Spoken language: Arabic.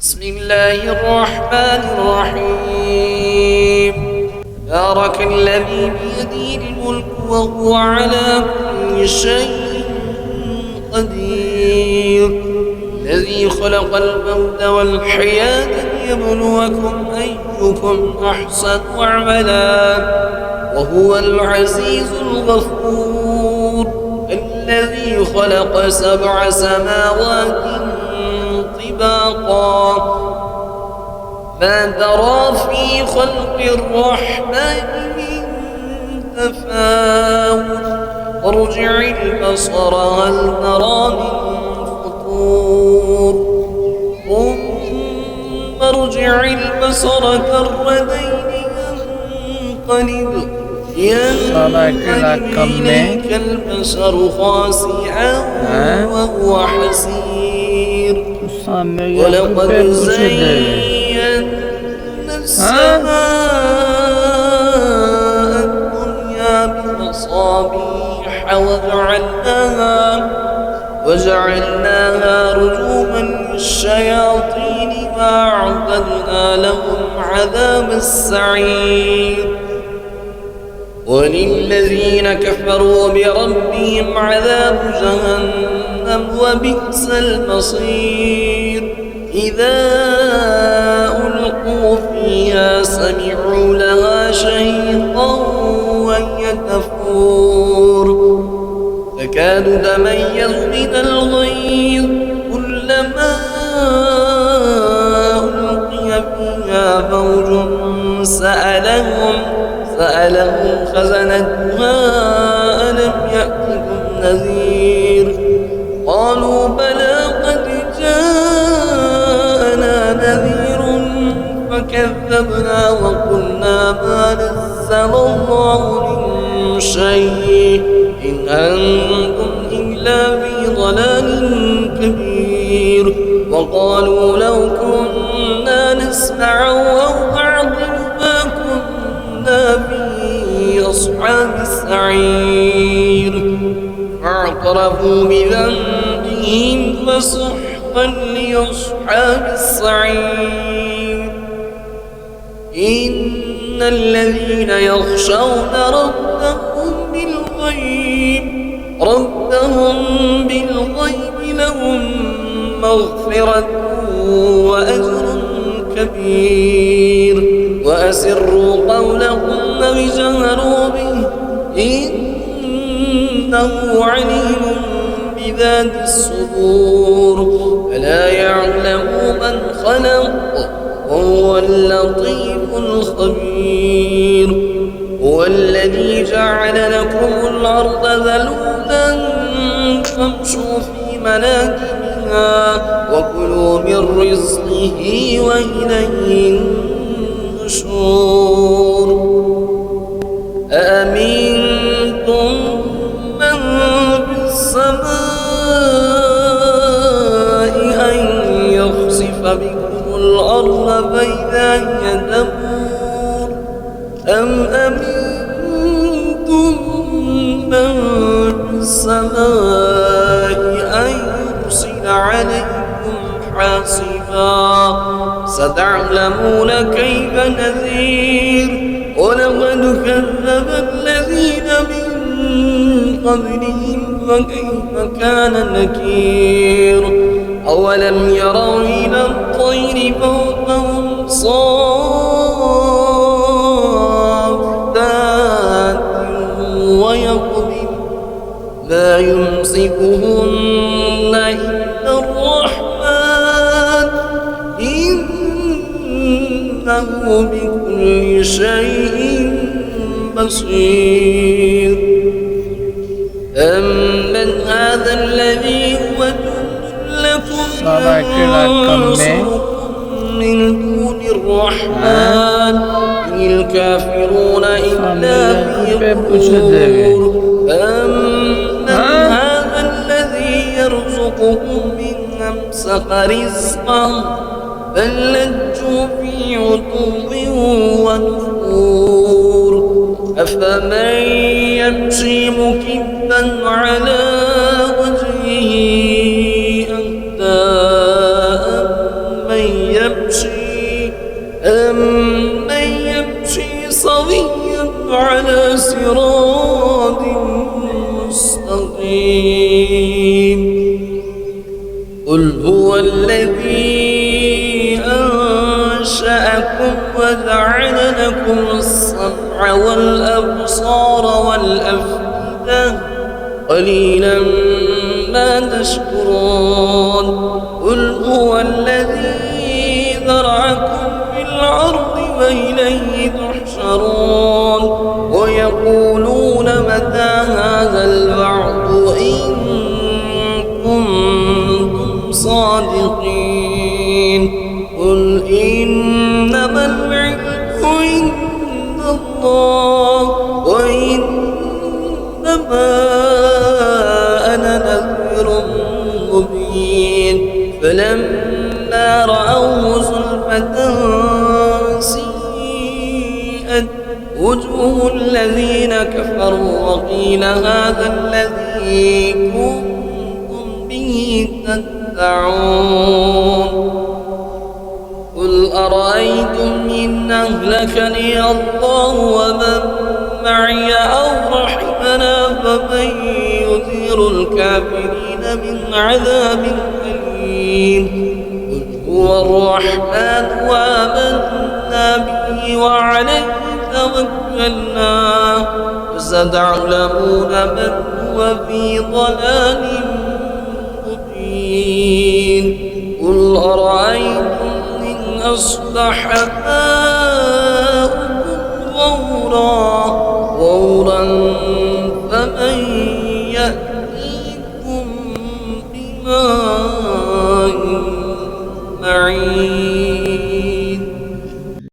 بسم الله الرحمن الرحيم. بارك الذي بيده الملك وهو على كل شيء قدير، الذي خلق الموت والحياة ليبلوكم أيكم أحسن عملا وهو العزيز الغفور، الذي خلق 7 سماوات طباقا ما ترى في خلق الرحمن من تفاوت، وارجع البصر هل ترى من فطور، ثم ارجع البصر كرتين ينقلب إليك البصر خاسئا وهو حسير، ولقد زينا السماء الدنيا بمصابيح وجعلناها رجوما للشياطين وأعتدنا لهم عذاب السعير، وللذين كفروا بربهم عذاب جهنم وبئس المصير، إذا ألقوا فيها سمعوا لها شهيقا وهي تفور تكاد تميز من الغيظ، كلما ألقي فيها فوج سألهم خزنتها ألم يأتكم نذير، قالوا بلى قد جاءنا نذير فكذبنا وقلنا ما نزل الله من شيء إن أنتم إلا في ضلال كبير، وقالوا لو كنا نسمع أو نعقل ما كنا في أصحاب السعير، فاعترفوا بذنبهم فسحقا لأصحاب السعير. إن الذين يخشون ربهم بالغيب لهم مغفرة وأجر كبير، وأسروا قولكم أو اجهروا به إنه عليم بذات الصدور، ألا يعلم من خلق وهو اللطيف الخبير، هو الذي جعل لكم الأرض ذلولا فامشوا في مناكبها وكلوا من رزقه وإليه النشور. أأمنتم من في السماء أن يخسف بكم الأرض فإذا هي تمور، أم أمنتم من في السماء أن يرسل عليكم حاصبا، ستعلمون كيف نذير، ولقد كذب الذين من قبلهم فكيف كان نكير، أولم يروا إلى الطير فوقهم صافات ويقبض ما يمسكهن إلا الرحمن إنه بكل شيء بصير. أمن هذا الذي هو لكم من دون الرحمن إن الكافرون إلا في غرور، أمن هذا الذي يرزقكم من أمسك رزقه بل لجوا في عتو ونفور، أفمن يمشي مكبا على وجهه أهدى يمشي سويا على صراط مستقيم قل هو الذي أنشأكم وجعل لكم السمع والأبصار والأفئدة قليلا ما تشكرون قل هو الذي ذرأكم في الأرض وإليه تحشرون ويقولون متى هذا الوعد إن كنتم صادقين قل إنما العلم عند الله وإنما أنا نذير مبين فلما رأوه زلفة سيئت وجوه الذين كفروا وقيل هذا الذي كنتم به تدعون قل أرأيتم إن أهلكني الله ومن معي أو رحمنا فمن يثير الكافرين من عذاب أليم قل هو الرحمن وآمنا به وعليه توكلنا فستعلمون من هو في ضلال مبين قل أرأيتم إن أصبح ماؤكم غورا